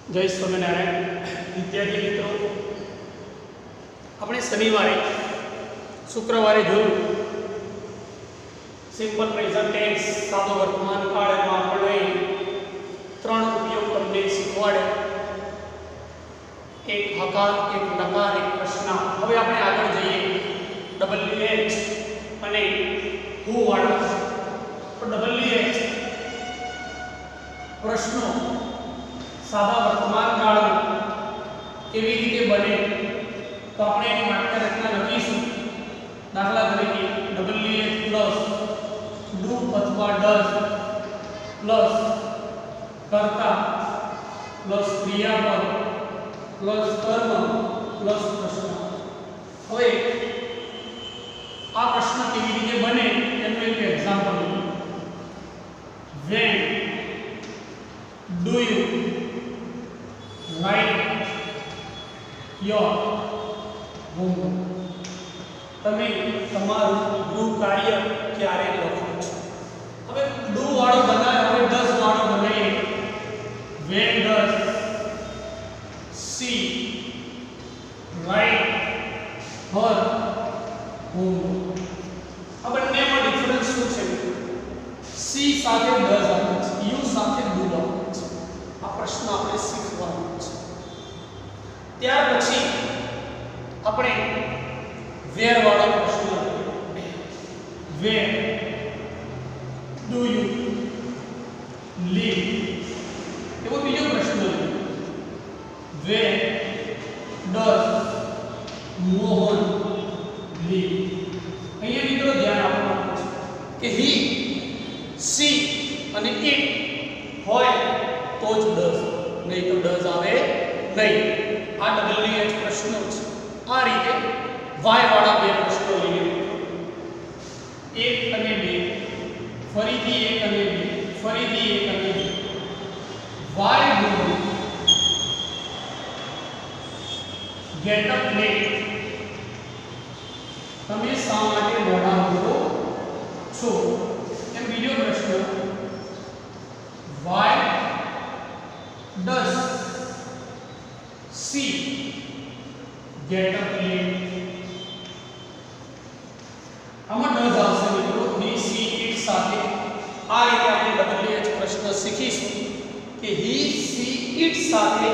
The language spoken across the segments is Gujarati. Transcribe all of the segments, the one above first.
जय स्वामीनारायण विद्यार्थी मित्रों, अपने शनिवार शुक्रवार जो सिंपल प्रेजेंट टेन्स सादो वर्तमान काल में आपणे त्रण उपयोग तमने शीखवाड़े, एक हकार, एक नकार, एक प्रश्न। हवे आपणे आगळ जईए WH अने हू वाळा। तो WH प्रश्नों सादा वर्तमान काल केवी रीते बने तो આપણે એની વાક્ય રચના લખીશું। દાખલા તરીકે WH પ્લસ ડુ અથવા ડઝ પ્લસ કર્તા પ્લસ ક્રિયાપદ પ્લસ કર્મ પ્લસ પ્રશ્ન। હવે આ પ્રશ્ન કેવી રીતે બને એનું એક એક્ઝામ્પલ લઈએ। When do you write your homework? તમે તમારું ગૃહ કાર્ય ક્યારે લખો છો? હવે ડુ વાળો બનાય, હવે ડઝ વાળો બનાવીએ। when does she write her homework? આ બંનેમાં ડિફરન્સ શું છે? સી સાથે ડઝ આવે છે, યુ સાથે ડુ આવે છે। આ પ્રશ્ન આપણે શીખવાનો છે। ત્યાર પછી આપણે વેર વાળો પ્રશ્ન લઈએ। Where do you live? એવો બીજો પ્રશ્ન લઈએ। Where does Mohan live? અહીંયા મિત્રો ધ્યાન આપવાનું છે કે હી, સી અને ઇટ હોય तो ज डज, नहीं तो डज आवे नहीं। आ WH प्रश्नो छे। आ रीते वाय वाळा बे प्रश्नो लईए। एक अने बे, फरीथी एक अने बे, फरीथी एक अने बे। Why do you get up late? तमे शा माटे मोडा उठो छो? एम बीजो प्रश्न, वाय does she get up late? આમાં does આવશે મિત્રો। he, she, it સાથે આ રીતે આપણે WH પ્રશ્ન શીખીશું કે he, she, it સાથે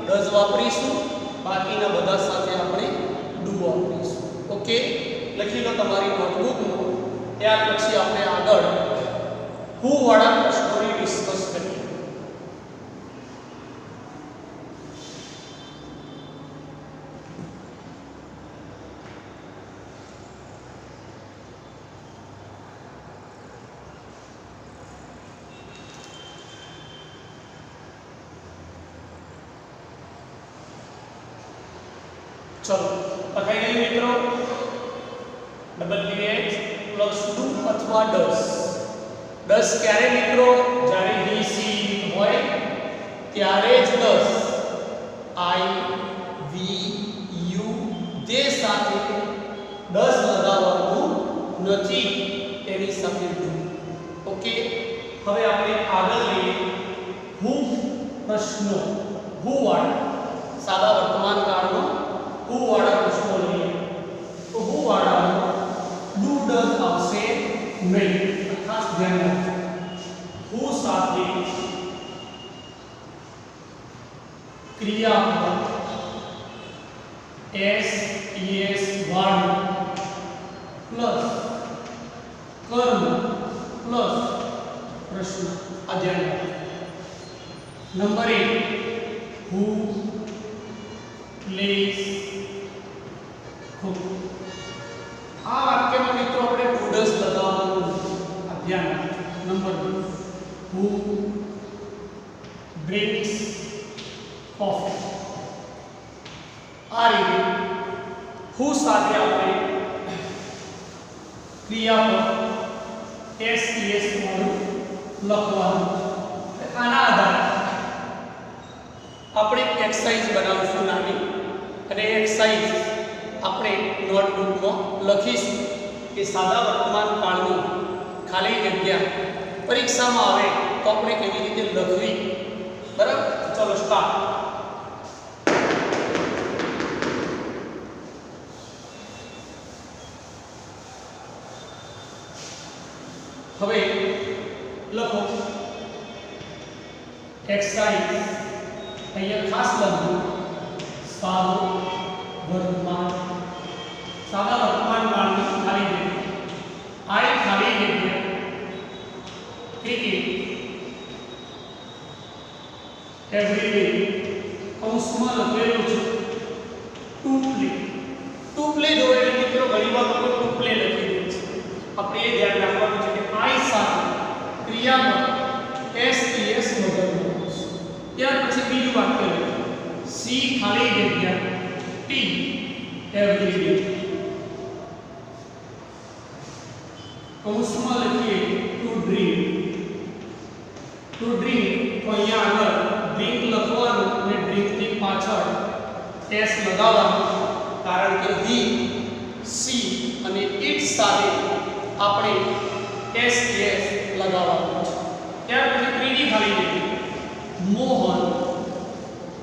does વાપરીશું, બાકીના બધા સાથે આપણે do વાપરીશું। ઓકે, લખી લો તમારી નોટબુકમાં। ત્યાર પછી આપણે આગળ who વાળા પ્રશ્નોની ડિસ્કસ કરીએ। चलो लखाई गई मित्रों। WH प्लस डू अथवा डज। डज क्यारे मित्रों? जारे ही, सी, इट होय त्यारे ज डज। आई, वी, यू जे साथे डज लगावવાનું નથી, તેની સાથે ડુ। ઓકે, હવે આપણે આગળ લઈએ હુ પ્રશ્નો। હુ વાળા સાદા વર્તમાન કાળનો हु वाला प्रश्नो लईए। तो हु वाला डू डज आवशे नहीं, खास ध्यान रखो। हु साथे क्रियापद एस, ईएस वाळू प्लस कर्म प्लस प्रश्न। आ ध्यान रखो। नंबर 1 हु प्लेस आ वाक्य में मित्रों अपने डज लगावવાનું ध्यान रखो। नंबर 2 हु ड्रिंक्स कॉफी? आ रीते हु साथे આપણે ક્રિયાપદ એસ એસ વાળું લખવાનું। આના આધારે આપણે એક્સરસાઇઝ બનાવશું નાની, અને એક્સરસાઇઝ આપણે નોટબુકમાં લખીશું કે સાદા વર્તમાન કાળની ખાલી જગ્યા પરીક્ષામાં આવે તો આપણે કેવી રીતે લખવી। बराबर, चलो स्टार्ट। एक्सरसाइज અહીંયા ખાસ લખવું સાદો વર્તમાન સાદા વર્તમાન કાળની ખાલી જગ્યા આઈ ખાલી જગ્યા ક્રિકેટ એવરીડે કૌંસમાં લખેલું છે ટુ પ્લે જોડે મિત્રો ઘણી વાર લોકો ટુ પ્લે લખી દે છે આપણે એ ધ્યાન રાખવાનું છે કે આઈ સાથે ક્રિયામાં એસ વગરનો ત્યાર પછી બીજું વાક્ય લખો સી ખાલી જગ્યા ટી એવરીડે કૌંસમાં લખીએ ટુ ડ્રિંક તો અહીંયા આગળ ડ્રિંક લખવાનું અને ડ્રિંકની પાછળ એસ લગાવવાનું કારણ કે હી સી અને ઇટ સાથે આપણે એસ લગાવવાનું છે ત્યાર પછી ત્રીજી ખાલી જગ્યા મોહન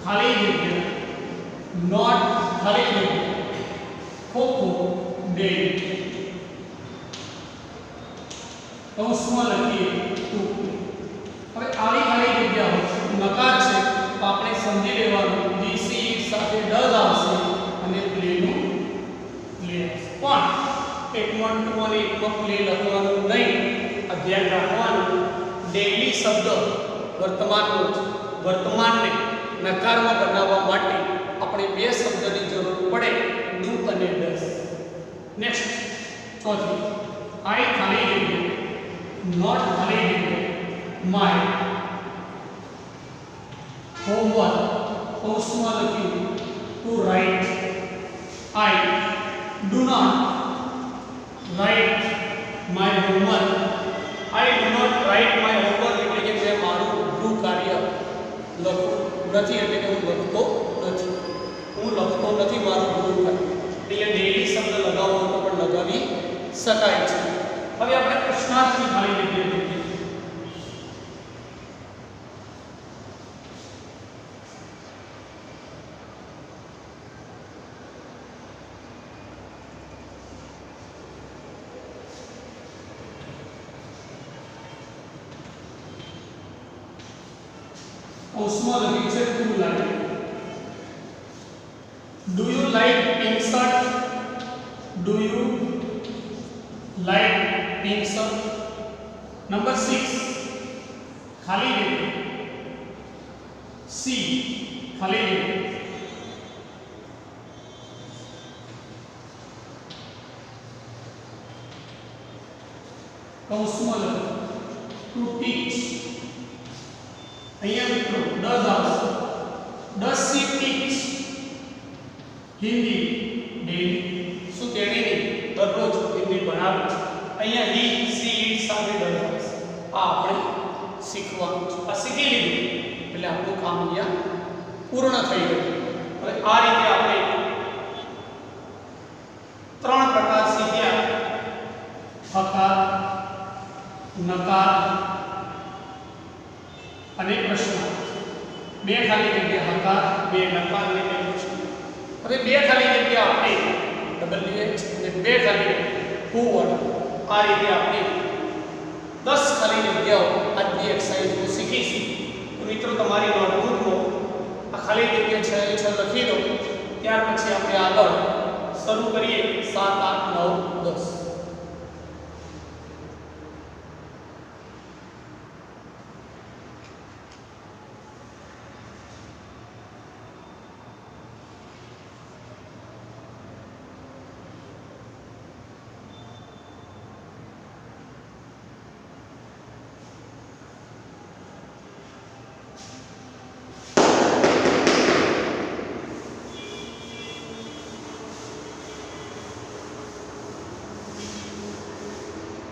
ખાલી જગ્યા નોટ ખાલી જગ્યા ખોખો ડે કૌંસમાં લખીએ ટુ હવે આવી ખાલી જગ્યા નકાર છે તો આપણે સમજી લેવાનું ડીસી સાથે ડઝ આવશે અને પ્લેનું પ્લે પણ એકમાં ટુ અને એકમાં પ્લે લખવાનું નહીં આ ધ્યાન રાખવાનું ડેઈલી શબ્દ વર્તમાનને નકારમાં બનાવવા માટે આપણે બે શબ્દની જરૂર પડે ડુ અને ડઝ નેક્સ્ટ ચોથી આઈ ખાલી જગ્યા નોટ ખાલી જગ્યા માય હોમવર્ક કૌંસમાં લખ્યું to write I do not write my homework I do not write my homework એટલે કે મેં મારું ગૃહ કાર્ય લખું નથી એટલે કે હું લખતો નથી મારું ગૃહ કાર્ય એટલે ડેઈલી શબ્દ લગાવવો તો પણ લગાવી શકાય છે હવે આપણે પ્રશ્નાર્થની ખાલી જગ્યા જોઈએ કૌંસમાં લખ્યું છે to like do you like pink shirt do you like pink shirt number 6 ખાલી જગ્યા સી ખાલી જગ્યા કૌંસમાં લખ્યું ટુ ટીચ અહીંયા મિત્રો ડઝ આવશે does she teach Hindi daily શું તેણીને દરરોજ હિન્દી ભણાવે છે અહીંયા હી સી ઇટ સાથે ડઝ આવશે આ આપણે શીખવાનું છે આ શીખી લીધું એટલે આપણું કામ અહીંયા પૂર્ણ થઈ ગયું હવે આ રીતે આપણે ત્રણ પ્રકાર શીખ્યા હકાર નકાર અને પ્રશ્ન બે ખાલી જગ્યા હકાર બે નકાર અને બે પ્રશ્ન હવે બે ખાલી જગ્યા આપણે WH અને બે ખાલી who what આ રીતે આપણે 10 ખાલી જગ્યાઓ આજની એક્સરસાઇઝ શીખીશું તો મિત્રો તમારી નોટબુકમાં આ ખાલી જગ્યા 6 6 લખી દો ત્યાર પછી આપણે આગળ શરૂ કરીએ 7 8 9 10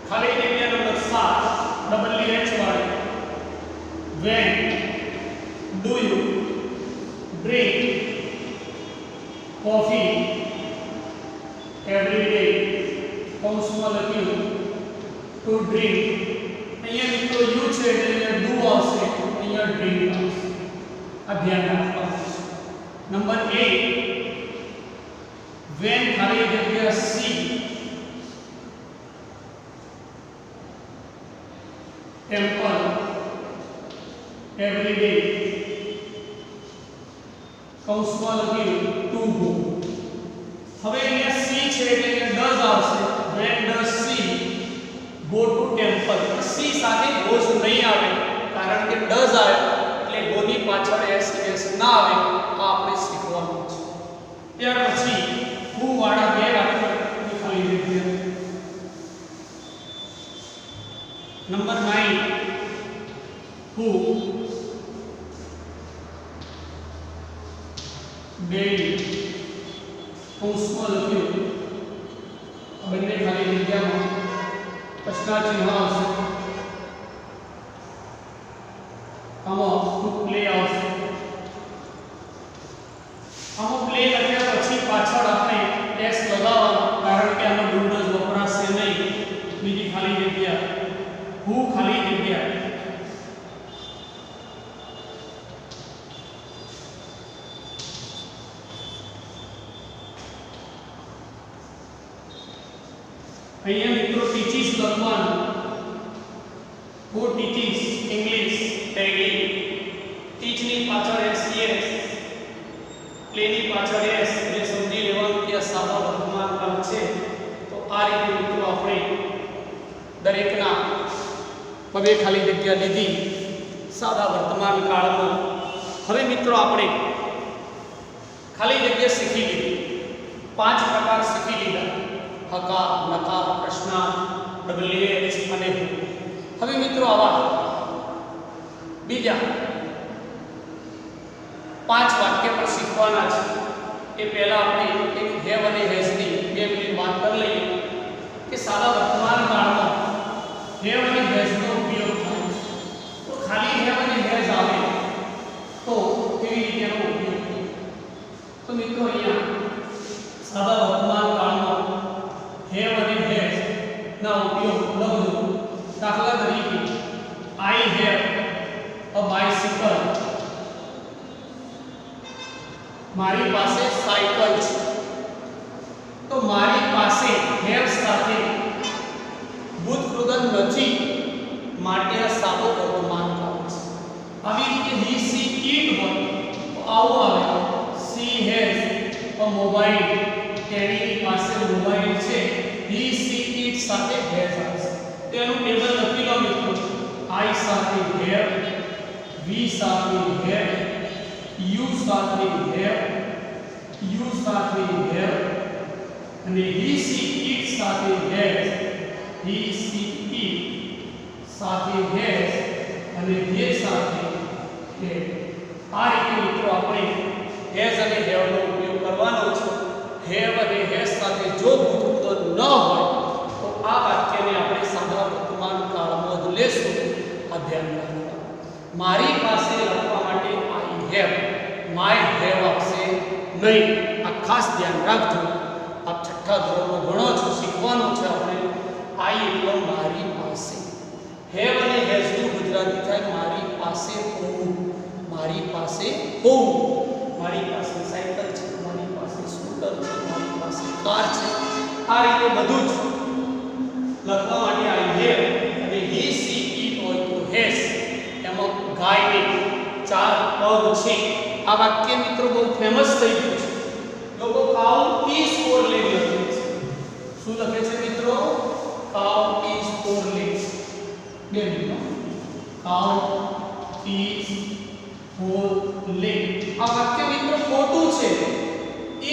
ખાલી જગ્યા નંબર 7 WH વાળી when do you drink coffee every day કૌંસમાં લખ્યું to drink અહીંયા મિત્રો યુ છે એટલે અહીંયા do આવશે અહીંયા drink આવશે આ ધ્યાન રાખવાનું નંબર 8 when ખાલી જગ્યા સી टेम्पल every day કૌંસમાં લખ્યું to go. હવે અહીંયા c છે એટલે કે does આવશે. when does she go to temple? c સાથે goes નહીં આવે કારણ કે does આવે એટલે go ની પાછળ s ના આવે. આ આપણે શીખવાનું છે. ત્યાર પછી who વાળા બે વાક્ય ખાલી જગ્યા. નંબર 9 who daily કૌંસમાં લખ્યું બંને ખાલી જગ્યામાં પ્રશ્ન ચિહ્ન આવશે. આમાં ટુ પ્લે આવશે. આમાં પ્લે લખ્યા પછી પાછળ આપણે એસ લગાવવાનું કારણ કે આમાં ડુડસ વપરાશે નહીં. બીજી ખાલી જગ્યા who ખાલી જગ્યા. અહીંયા મિત્રો ટીચીસ લખવાનું. who teaches English daily. teach ની પાછળ s play ની પાછળ s એટલે સમજી લેવાનું કે આ સાદા વર્તમાન કાળ છે. તો આ રીતે મિત્રો આપણે દરેકના બે ખાલી જગ્યા લીધી સાદા વર્તમાન કાળમાં. હવે મિત્રો આપણે ખાલી જગ્યા શીખી લીધી. 5 પ્રકાર શીખી લીધા. હકાર, નકાર, પ્રશ્ન, WH અને who. હવે મિત્રો આવા બીજા 5 વાક્ય પર શીખવાના છે. એ પહેલા આપણે એક હેવ અને હેઝ ની 2 મિનિટ વાત કરી લઈએ કે સાદા વર્તમાન કાળમાં હેવ અને હેઝ નો ઉપયોગ થાય છે. તો ખાલી હેવ અને હેઝ આવે તો કેવી રીતે એનો ઉપયોગ થાય? તો મિત્રો અહીંયા સાદા વર્તમાન કાળમાં હેવ અને હેઝ ના ઉપયોગ લખજો. દાખલા તરીકે I have a bicycle. મારી પાસે સાયકલ છે. તો મારી પાસે હેવ સાથે ભૂતકૃદન નથી માટે આ સાદો વર્તમાન કાળ છે. આવી રીતે he she it હોય તો આવું આવે she has a mobile. તેની પાસે મોબાઈલ છે. he she it સાથે has આવશે. તેનું ટેબલ લખી લો મિત્રો. I સાથે have, we સાથે have, you સાથે have, you સાથે have અને he she it સાથે has. he she it સાથે has અને they સાથે have. આ રીતે મિત્રો આપણે has અને have નો ઉપયોગ કરવાનો છે. have અને has સાથે જો ભૂતકૃત ન હોય તો આ વાક્યને આપણે સાદા વર્તમાન કાળમાં જ લેશું. આ ધ્યાન રાખો. મારી પાસે લખવા માટે I have, my have આવશે નહીં. આ ખાસ ધ્યાન રાખજો. આપ છઠ્ઠા ધોરણમાં ભણો છો, શીખવાનું છે આપણે. I એટલે મારી પાસે. have અને has નું ગુજરાતી થાય મારી પાસે હોવું. મારી પાસે હોવું. મારી પાસે સાયકલ છે, મારી પાસે સ્કૂટર છે, મારી પાસે કાર છે. આ રીતે બધું જ લખવા માટે I have અને he she it હોય તો has. એમાં ગાયને 4 પગ છે. આ વાક્ય મિત્રો બહુ ફેમસ થઈ ગયું છે. લોકો કાઉ is four legs લખે છે. શું લખે છે મિત્રો? કાઉ is four legs. બે મિત્રો કાઉ is four legs. આ વાક્ય મિત્રો ખોટું છે.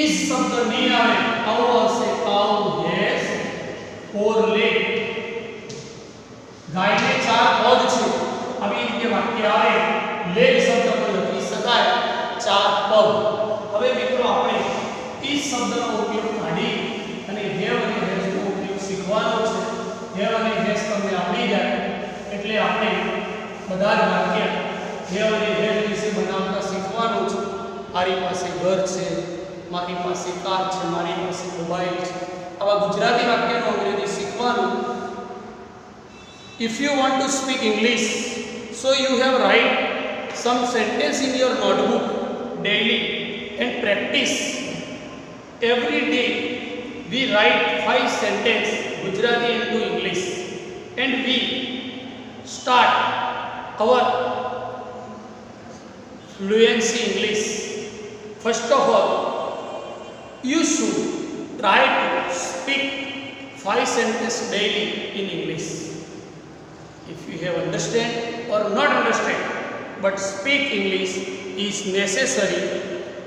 is શબ્દ નહીં આવે. આવું આવશે કાઉ has four legs. ગાયને 4 પગ છે. આવી રીતે વાક્ય આવે. લેગ શબ્દ પણ લખી શકાય 4 પગ. હવે મિત્રો આપણે is શબ્દનો ઉપયોગ કાઢી અને have અને has નો ઉપયોગ શીખવાનો છે. have અને has તમને આવડી જાય એટલે આપણે બધા જ વાક્ય have અને has વિશે બનાવતા શીખવાનું છે. મારી પાસે ઘર છે, મારી પાસે કાર છે, મારી પાસે મોબાઈલ છે. આવા ગુજરાતી વાક્યનો અંગ્રેજી શીખવાનું. If you want to speak English, so you have write some sentence in your notebook daily and practice. Every day we write 5 sentence Gujarati into English and we start our fluency English. First of all, you should try to speak 5 sentences daily in English. If you have understand or not understand, but speak English is necessary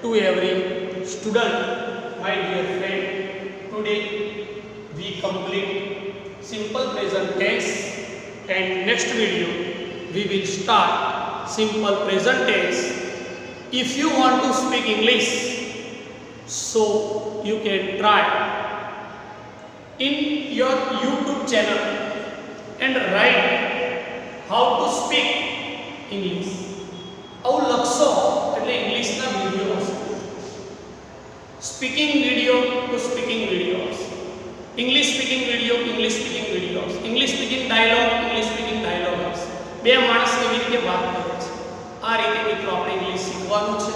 to every student. My dear friend, today we complete simple present tense, and next video we will start simple present tense. If you want to speak English, so you can try in your YouTube channel and write how to speak English. આવું લખશો એટલે ઇંગ્લિશના વિડીયો હશે. સ્પીકિંગ વિડીયો તો સ્પીકિંગ વિડીયો હશે. English speaking video English speaking video હશે. English speaking dialogue English speaking dialogue હશે. બે માણસ કેવી રીતે વાત કરે છે આ રીતે મિત્રો આપણે ઇંગ્લિશ શીખવાનું છે.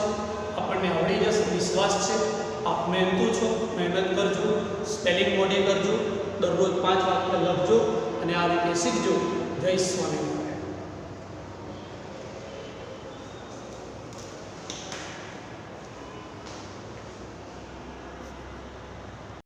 આપણને આવડી જશે, વિશ્વાસ છે. આપ મહેનતુ છો, મહેનત કરજો, સ્પેલિંગ મોઢે કરજો, દરરોજ 5 વાક્ય લખજો અને આ રીતે શીખજો. જય સ્વામિનારાયણ.